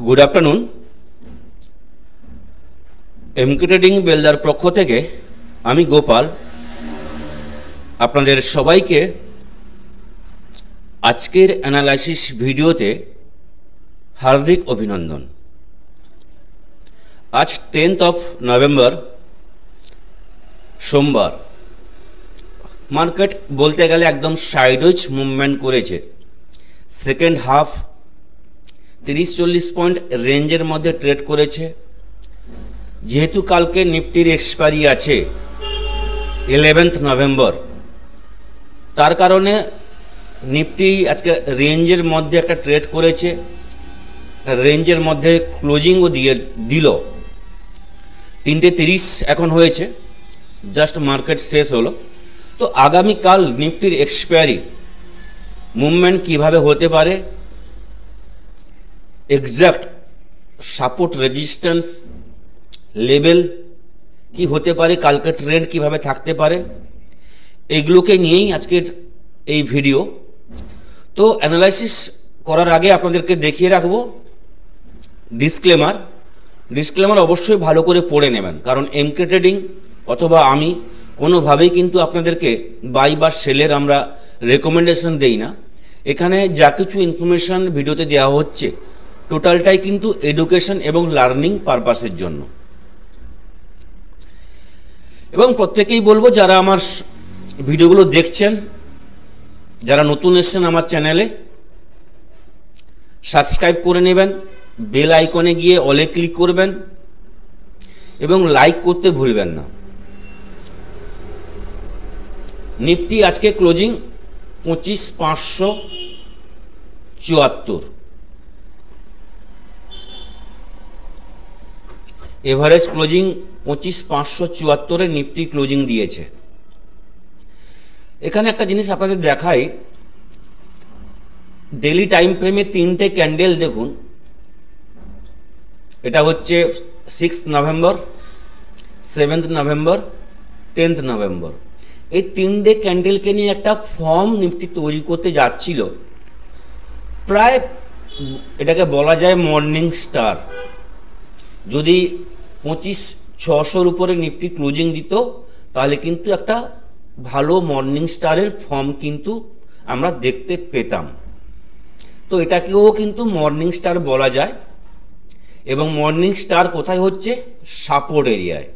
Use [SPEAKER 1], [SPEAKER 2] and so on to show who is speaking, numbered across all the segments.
[SPEAKER 1] Good afternoon. MK trading Beldar পক্ষ থেকে আমি গোপাল আপনাদের সবাইকে আজকের অ্যানালাইসিস ভিডিওতে হার্দিক অভিনন্দন। আজ 10 নভেম্বর সোমবার। মার্কেট বলতে গেলে একদম সাইডওয়েজ মুভমেন্ট করেছে। সেকেন্ড হাফ 30-40 পয়েন্ট রেঞ্জের মধ্যে ট্রেড করেছে। যেহেতু কালকে নিফটির এক্সপায়ারি আছে 11 নভেম্বর, তার কারণে নিফটি আজকে রেঞ্জের মধ্যে একটা ট্রেড করেছে। রেঞ্জের মধ্যে ক্লোজিংও দিল। 3:30 এখন হয়েছে, জাস্ট মার্কেট শেষ হলো। তো আগামীকাল নিফটির এক্সপায়ারি মুভমেন্ট কিভাবে হতে পারে, এক্সাক্ট সাপোর্ট রেজিস্ট্যান্স লেভেল কি হতে পারে, কালকে ট্রেন্ড কিভাবে থাকতে পারে, এগুলোকে নিয়েই আজকের এই ভিডিও। তো অ্যানালাইসিস করার আগে আপনাদেরকে দেখিয়ে রাখবো ডিসক্লেমার অবশ্যই ভালো করে পড়ে নেবেন, কারণ এমকে ট্রেডিং অথবা আমি কোনোভাবেই কিন্তু আপনাদেরকে বাই বা সেলের আমরা রেকমেন্ডেশন দেই না। এখানে যা কিছু ইনফরমেশান ভিডিওতে দেওয়া হচ্ছে টোটালটাই কিন্তু এডুকেশন এবং লার্নিং পারপাসের জন্য। এবং প্রত্যেকেই বলবো, যারা আমার ভিডিওগুলো দেখছেন, যারা নতুন এসেছেন আমার চ্যানেলে, সাবস্ক্রাইব করে নেবেন, বেল আইকনে গিয়ে অলে ক্লিক করবেন এবং লাইক করতে ভুলবেন না। নিফটি আজকে ক্লোজিং 25,574, এভারেজ ক্লোজিং 25,574-এ নিফটি ক্লোজিং দিয়েছে। এখানে একটা জিনিস আপনাদের দেখাই, ডেলি টাইম ফ্রেমে 3টে ক্যান্ডেল দেখুন। এটা হচ্ছে 6 নভেম্বর, 7 নভেম্বর, 10 নভেম্বর। এই 3টে ক্যান্ডেলকে নিয়ে একটা ফর্ম নিফটি তৈরি করতে যাচ্ছিল। প্রায় এটাকে বলা যায় মর্নিং স্টার। যদি 25,600-র উপরে নিফটি ক্লোজিং দিত তাহলে কিন্তু একটা ভালো মর্নিং স্টারের ফর্ম কিন্তু আমরা দেখতে পেতাম। তো এটাকেও কিন্তু মর্নিং স্টার বলা যায়। এবং মর্নিং স্টার কোথায় হচ্ছে? সাপোর্ট এরিয়ায়।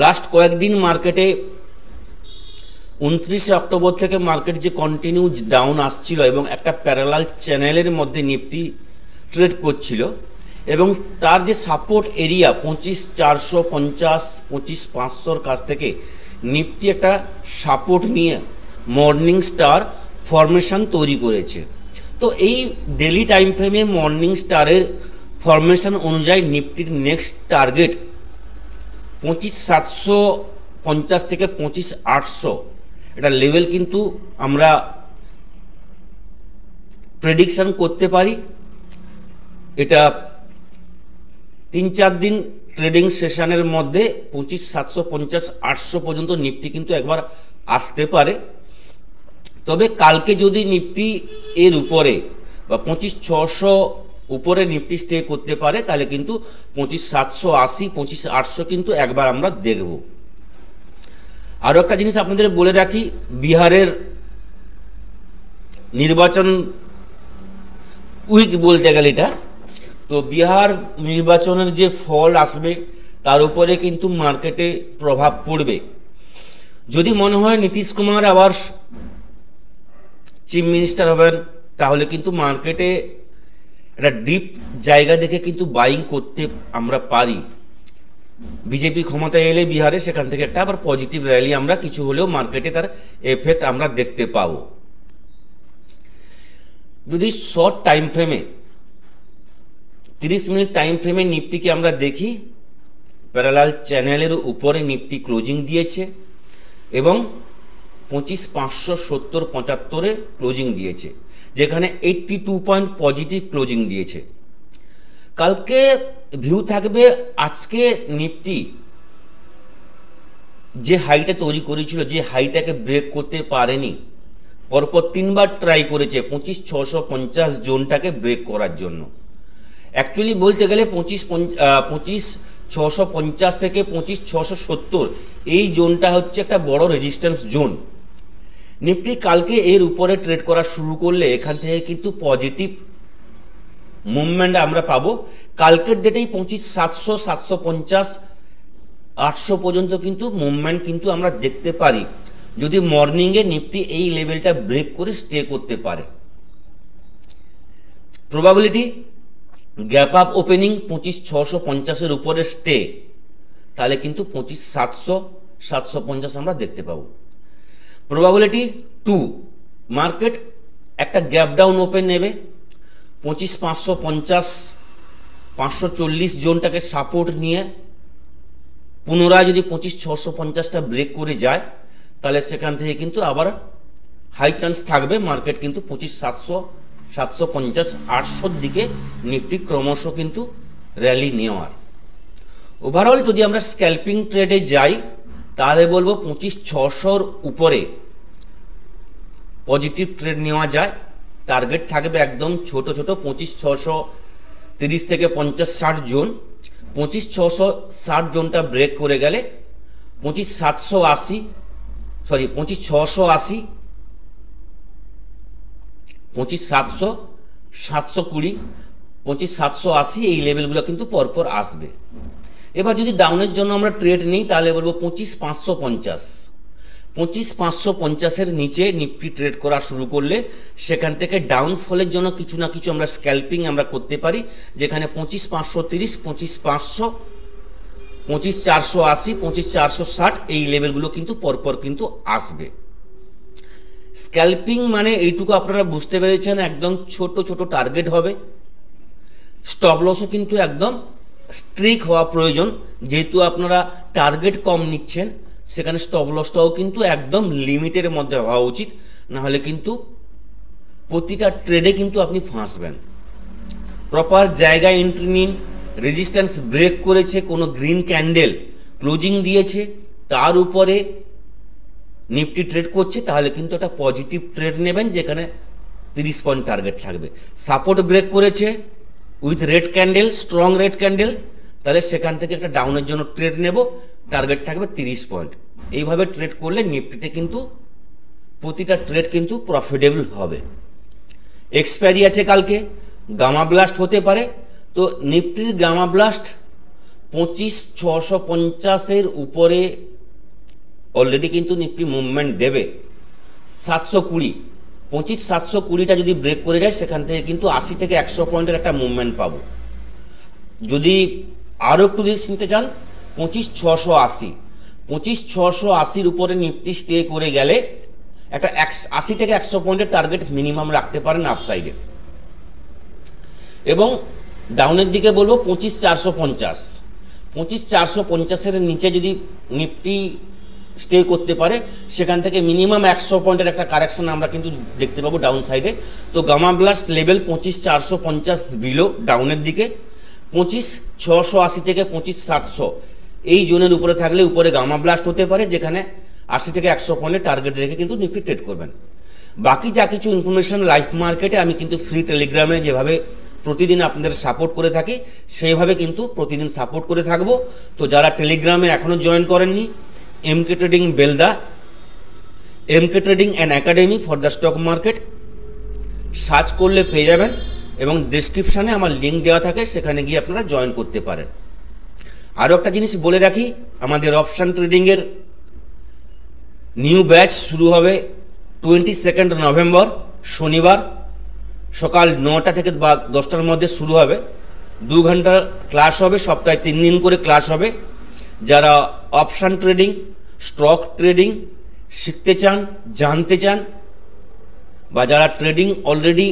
[SPEAKER 1] লাস্ট কয়েকদিন মার্কেটে 29 অক্টোবর থেকে মার্কেট যে কন্টিনিউ ডাউন আসছিল এবং একটা প্যারালাল চ্যানেলের মধ্যে নিফটি ট্রেড করছিল, এবং তার যে সাপোর্ট এরিয়া 25,450, 25,500-র কাছ থেকে নিফটি একটা সাপোর্ট নিয়ে মর্নিং স্টার ফরমেশন তৈরি করেছে। তো এই ডেলি টাইম ফ্রেমে মর্নিং স্টারের ফরমেশন অনুযায়ী নিফটির নেক্সট টার্গেট 25,750 থেকে 25,800 এটা লেভেল কিন্তু আমরা প্রেডিকশন করতে পারি। এটা 3-4 দিন ট্রেডিং সেশনের মধ্যে 25,750-800 পর্যন্ত নিফটি কিন্তু একবার আসতে পারে। তবে কালকে যদি নিফটি এর উপরে বা 25,600 উপরে নিফটি স্টে করতে পারে তাহলে কিন্তু 25,780, 25,800 কিন্তু একবার আমরা দেখব। আরও একটা জিনিস আপনাদের বলে রাখি, বিহারের নির্বাচন উইক বলতে গেলে এটা, তো বিহার নির্বাচনের যে ফল আসবে তার উপরে কিন্তু মার্কেটে প্রভাব পড়বে। যদি মনে হয় নীতিশ কুমার আবার চিফ মিনিস্টার হবেন তাহলে কিন্তু মার্কেটে একটা ডিপ জায়গা দেখে কিন্তু বাইং করতে আমরা পারি। বিজেপি ক্ষমতায় এলে বিহারে সেখান থেকে একটা আবার পজিটিভ র্যালি আমরা কিছু হলেও মার্কেটে তার এফেক্ট আমরা দেখতে পাবো। যদি শর্ট টাইম ফ্রেমে 30 মিনিট টাইম ফ্রেমে নিফটিকে আমরা দেখি, প্যারালাল চ্যানেলের উপরে নিফটি ক্লোজিং দিয়েছে এবং 25,570-75-এ ক্লোজিং দিয়েছে, যেখানে 82 পয়েন্ট পজিটিভ ক্লোজিং দিয়েছে। কালকে ভিউ থাকবে আজকে নিফটি যে হাইটা তৈরি করেছিল, যে হাইটাকে ব্রেক করতে পারেনি, পরপর 3বার ট্রাই করেছে 25,650 জোনটাকে ব্রেক করার জন্য। অ্যাকচুয়ালি বলতে গেলে 25,650 থেকে 25,670 এই জোনটা হচ্ছে একটা বড় রেজিস্ট্যান্স জোন। নিফটি কালকে এর উপরে ট্রেড করা শুরু করলে এখান থেকে কিন্তু পজিটিভ মুভমেন্ট আমরা পাবো। কালকের ডেটেই 25,700, 750, 800 পর্যন্ত কিন্তু মুভমেন্ট কিন্তু আমরা দেখতে পারি, যদি মর্নিংয়ে নিফটি এই লেভেলটা ব্রেক করে স্টে করতে পারে। প্রবাবিলিটি গ্যাপ আপ ওপেনিং 25,650 উপরে স্টে, তাহলে কিন্তু 25,700, 750 আমরা দেখতে পাবো। প্রবাবিলিটি 2, মার্কেট একটা গ্যাপ ডাউন ওপেন নেবে 25,550, 540 জোনটাকে সাপোর্ট নিয়ে পুনরায় যদি 25,650টা ব্রেক করে যায়, তাহলে সেখান থেকে কিন্তু আবার হাই চান্স থাকবে মার্কেট কিন্তু 25,700, 750, 800 দিকে নিফটি ক্রমশ কিন্তু র্যালি নেওয়ার। ওভারঅল যদি আমরা স্ক্যাল্পিং ট্রেডে যাই, তাহলে বলবো 25,600 উপরে পজিটিভ ট্রেড নেওয়া যায়। টার্গেট থাকবে একদম ছোট ছোট 25,630 থেকে 50-60 জোন। 25,660 জোনটা ব্রেক করে গেলে 25,720, 25,700, 25,700, 720, 25,780 এই লেভেলগুলো কিন্তু পরপর আসবে। এবার যদি ডাউনের জন্য আমরা ট্রেড নিই, তাহলে বলবো 25,550, 25,550-এর নিচে নিফটি ট্রেড করা শুরু করলে সেখান থেকে ডাউনফলের জন্য কিছু না কিছু আমরা স্ক্যাল্পিং আমরা করতে পারি, যেখানে 25,530, 25,500, 25,480, 25,460 এই লেভেলগুলো কিন্তু পরপর কিন্তু আসবে। স্ক্যাল্পিং মানে এইটুকু আপনারা বুঝতে পেরেছেন, একদম ছোট ছোট টার্গেট হবে। স্টপ লসও কিন্তু একদম স্ট্রিক হওয়া প্রয়োজন, যেহেতু আপনারা টার্গেট কম নিচ্ছেন, সেখানে স্টপ লসটাও কিন্তু একদম লিমিটের মধ্যে হওয়া উচিত, না হলে কিন্তু প্রতিটা ট্রেডে কিন্তু আপনি ফাঁসবেন। প্রপার জায়গায় এন্ট্রি নিন। রেজিস্ট্যান্স ব্রেক করেছে, কোনো গ্রিন ক্যান্ডেল ক্লোজিং দিয়েছে, তার উপরে নিফটি ট্রেড করছে, তাহলে কিন্তু একটা পজিটিভ ট্রেড নেবেন, যেখানে 30 পয়েন্ট টার্গেট থাকবে। সাপোর্ট ব্রেক করেছে with red candle, strong red candle, তাহলে সেখান থেকে একটা ডাউনের জন্য ট্রেড নেব, টার্গেট থাকবে 30 পয়েন্ট। এইভাবে ট্রেড করলে নিফটিতে কিন্তু প্রতিটা ট্রেড কিন্তু প্রফিটেবল হবে। এক্সপায়ারি আছে কালকে, গামা ব্লাস্ট হতে পারে, তো নিফটির গামা ব্লাস্ট 25,650-এর উপরে অলরেডি কিন্তু নিফটি মুভমেন্ট দেবে। 720, 25,720টা যদি ব্রেক করে যায়, সেখান থেকে কিন্তু 80 থেকে 100 পয়েন্টের একটা মুভমেন্ট পাবো। যদি আরও একটু রিস্ক নিতে চান, 25,680, 25,680-র উপরে নিফটি স্টে করে গেলে একটা 80 থেকে 100 পয়েন্টের টার্গেট মিনিমাম রাখতে পারেন আপসাইডে। এবং ডাউনের দিকে বলবো 25,450, 25,450-এর নিচে যদি নিফটি স্টে করতে পারে, সেখান থেকে মিনিমাম 100 পয়েন্টের একটা কারেকশন আমরা কিন্তু দেখতে পাবো ডাউন সাইডে। তো গামা ব্লাস্ট লেভেল 25,450 বিলো ডাউনের দিকে, 25,680 থেকে 25,700 এই জোনের উপরে থাকলে উপরে গামা ব্লাস্ট হতে পারে, যেখানে 80 থেকে 100 পয়েন্টের টার্গেট রেখে কিন্তু নিফটি ট্রেড করবেন। বাকি যা কিছু ইনফরমেশন লাইভ মার্কেটে আমি কিন্তু ফ্রি টেলিগ্রামে যেভাবে প্রতিদিন আপনাদের সাপোর্ট করে থাকি, সেইভাবে কিন্তু প্রতিদিন সাপোর্ট করে থাকবো। তো যারা টেলিগ্রামে এখনও জয়েন করেননি, MK trading Belda, MK trading and academy for the stock market search করলে পেয়ে যাবেন, এবং ডেসক্রিপশানে আমার লিঙ্ক দেওয়া থাকে, সেখানে গিয়ে আপনারা জয়েন করতে পারেন। আরও একটা জিনিস বলে রাখি, আমাদের অপশান ট্রেডিংয়ের নিউ ব্যাচ শুরু হবে 22 নভেম্বর শনিবার সকাল 9টা থেকে বা 10টার মধ্যে শুরু হবে। 2 ঘন্টার ক্লাস হবে, সপ্তাহে 3 দিন করে ক্লাস হবে। যারা অপশান ট্রেডিং, স্টক ট্রেডিং শিখতে চান, জানতে চান, বা যারা ট্রেডিং অলরেডি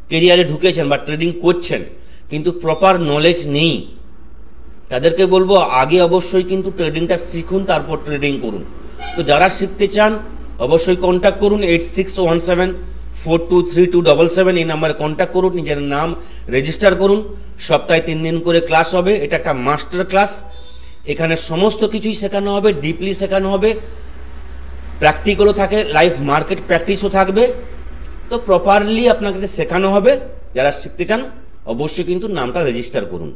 [SPEAKER 1] কেরিয়ারে ঢুকেছেন বা ট্রেডিং করছেন কিন্তু প্রপার নলেজ নেই, তাদেরকে বলবো আগে অবশ্যই কিন্তু ট্রেডিংটা শিখুন, তারপর ট্রেডিং করুন। তো যারা শিখতে চান অবশ্যই কন্ট্যাক্ট করুন, 8617423277 এই নাম্বারে কন্ট্যাক্ট করুন, নিজের নাম রেজিস্টার করুন। সপ্তাহে 3 দিন করে ক্লাস হবে, এটা একটা মাস্টার ক্লাস। এখানে সমস্ত কিছুই শেখানো হবে, ডিপলি শেখানো হবে, প্র্যাকটিক্যালও থাকে, লাইভ মার্কেট প্র্যাকটিসও থাকবে। তো প্রপারলি আপনাকে শেখানো হবে। যারা শিখতে চান অবশ্যই কিন্তু নামটা রেজিস্টার করুন।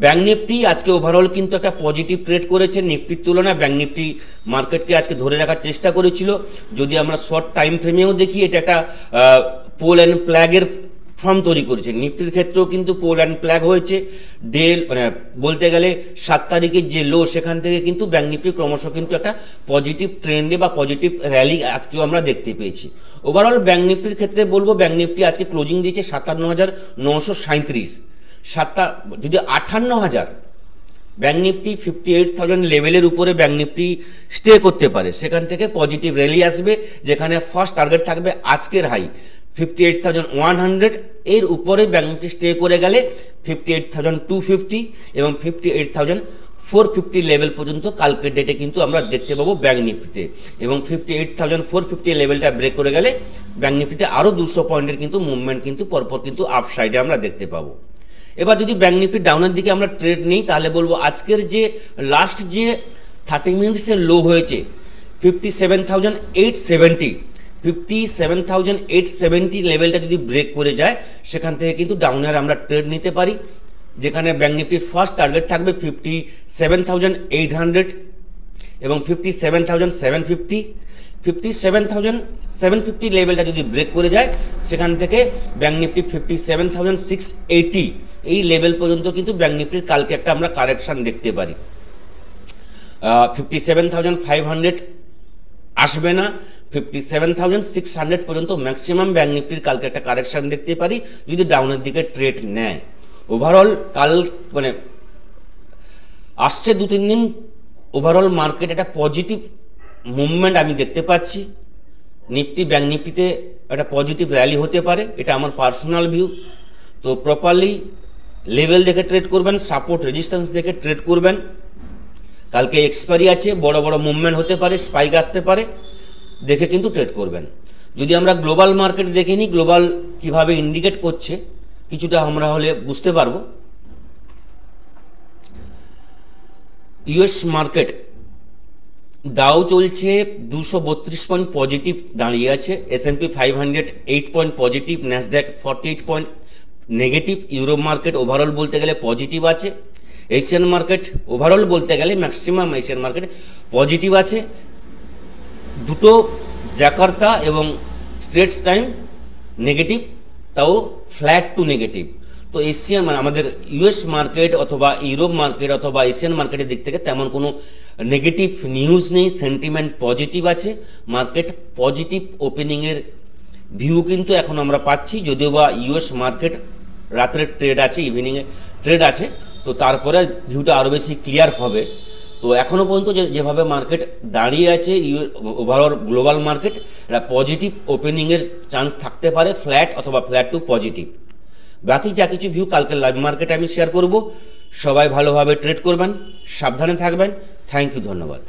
[SPEAKER 1] ব্যাঙ্ক নিফটি আজকে ওভারঅল কিন্তু একটা পজিটিভ ট্রেড করেছে। নিফটির তুলনায় ব্যাঙ্ক নিফটি মার্কেটকে আজকে ধরে রাখার চেষ্টা করেছিল। যদি আমরা শর্ট টাইম ফ্রেমেও দেখি, এটা একটা পোল অ্যান্ড ফ্ল্যাগের ফর্ম তৈরি করেছে। নিফটির ক্ষেত্রেও কিন্তু পোল অ্যান্ড ফ্ল্যাগ হয়েছে। মানে বলতে গেলে 7 তারিখের যে লো, সেখান থেকে কিন্তু ব্যাঙ্ক নিফটি ক্রমশ কিন্তু একটা পজিটিভ ট্রেন্ডে বা পজিটিভ র্যালি আজকেও আমরা দেখতে পেয়েছি। ওভারঅল ব্যাঙ্ক নিফটির ক্ষেত্রে বলবো, ব্যাঙ্ক নিফটি আজকে ক্লোজিং দিয়েছে 57,937। যদি 58,000 ব্যাঙ্ক নিফটি 58,000 লেভেলের উপরে ব্যাঙ্ক নিফটি স্টে করতে পারে, সেখান থেকে পজিটিভ র্যালি আসবে, যেখানে ফার্স্ট টার্গেট থাকবে আজকের হাই 58,100। এর উপরে ব্যাঙ্ক নিফটি স্টে করে গেলে 58,250 এবং 58,450 লেভেল পর্যন্ত কালকের ডেটে কিন্তু আমরা দেখতে পাবো ব্যাঙ্ক নিফটিতে। এবং 58,450 লেভেলটা ব্রেক করে গেলে ব্যাঙ্ক নিফটিতে আরও 200 পয়েন্টের কিন্তু মুভমেন্ট কিন্তু পরপর কিন্তু আপসাইডে আমরা দেখতে পাবো। এবার যদি ব্যাঙ্ক নিফটি ডাউনের দিকে আমরা ট্রেড নিই, তাহলে বলবো আজকের যে লাস্ট যে 30 মিনিটসের লো হয়েছে 57,870 লেভেলটা যদি ব্রেক করে যায়, সেখান থেকে কিন্তু ডাউনের আমরা ট্রেড নিতে পারি, যেখানে ব্যাঙ্ক নিফটির ফার্স্ট টার্গেট থাকবে 57,800 এবং 57,750। 57,750 লেভেলটা যদি ব্রেক করে যায়, সেখান থেকে ব্যাঙ্ক নিফটি 57,680 এই লেভেল পর্যন্ত কিন্তু ব্যাঙ্ক নিফটির কালকে একটা আমরা কারেকশান দেখতে পারি। 57,500 আসবে না, 57,600 পর্যন্ত ম্যাক্সিমাম ব্যাঙ্ক নিফটির কালকে একটা কারেকশান দেখতে পারি যদি ডাউনের দিকে ট্রেড নেয়। ওভারঅল কাল মানে আসছে 2-3 দিন ওভারঅল মার্কেট একটা পজিটিভ মুভমেন্ট আমি দেখতে পাচ্ছি। নিফটি ব্যাঙ্ক নিফটিতে একটা পজিটিভ র্যালি হতে পারে, এটা আমার পার্সোনাল ভিউ। তো প্রপারলি লেভেল দেখে ট্রেড করবেন, সাপোর্ট রেজিস্ট্যান্স দেখে ট্রেড করবেন। কালকে এক্সপায়ারি আছে, বড় বড় মুভমেন্ট হতে পারে, স্পাইক আসতে পারে, দেখে কিন্তু ট্রেড করবেন। যদি আমরা গ্লোবাল মার্কেট দেখে নিই, গ্লোবাল কিভাবে ইন্ডিকেট করছে কিছুটা আমরা হলে বুঝতে পারবো। ইউএস মার্কেট ডাউ চলছে 232 পয়েন্ট পজিটিভ দাঁড়িয়ে আছে, S&P 500 8 point positive, Nasdaq 48 point negative. Europe market overall বলতে গেলে পজিটিভ আছে। এশিয়ান মার্কেট ওভারঅল বলতে গেলে ম্যাক্সিমাম এশিয়ান মার্কেট পজিটিভ আছে। দুটো জাকার্তা এবং স্ট্রেটস টাইম নেগেটিভ, তাও ফ্ল্যাট টু নেগেটিভ। তো এশিয়া মানে আমাদের ইউএস মার্কেট অথবা ইউরোপ মার্কেট অথবা এশিয়ান মার্কেটের দিক থেকে তেমন কোনো নেগেটিভ নিউজ নেই, সেন্টিমেন্ট পজিটিভ আছে। মার্কেট পজিটিভ ওপেনিংয়ের ভিউ কিন্তু এখন আমরা পাচ্ছি, যদিও বা ইউএস মার্কেট রাত্রের ট্রেড আছে, ইভিনিংয়ে ট্রেড আছে, তো তারপরে ভিউটা আরও বেশি ক্লিয়ার হবে। তো এখনও পর্যন্ত যেভাবে মার্কেট দাঁড়িয়ে আছে, ওভারঅল গ্লোবাল মার্কেট একটা পজিটিভ ওপেনিংয়ের চান্স থাকতে পারে, ফ্ল্যাট অথবা ফ্ল্যাট টু পজিটিভ। বাকি যা কিছু ভিউ কালকে লাইভ মার্কেটে আমি শেয়ার করব। সবাই ভালোভাবে ট্রেড করবেন, সাবধানে থাকবেন। থ্যাংক ইউ, ধন্যবাদ।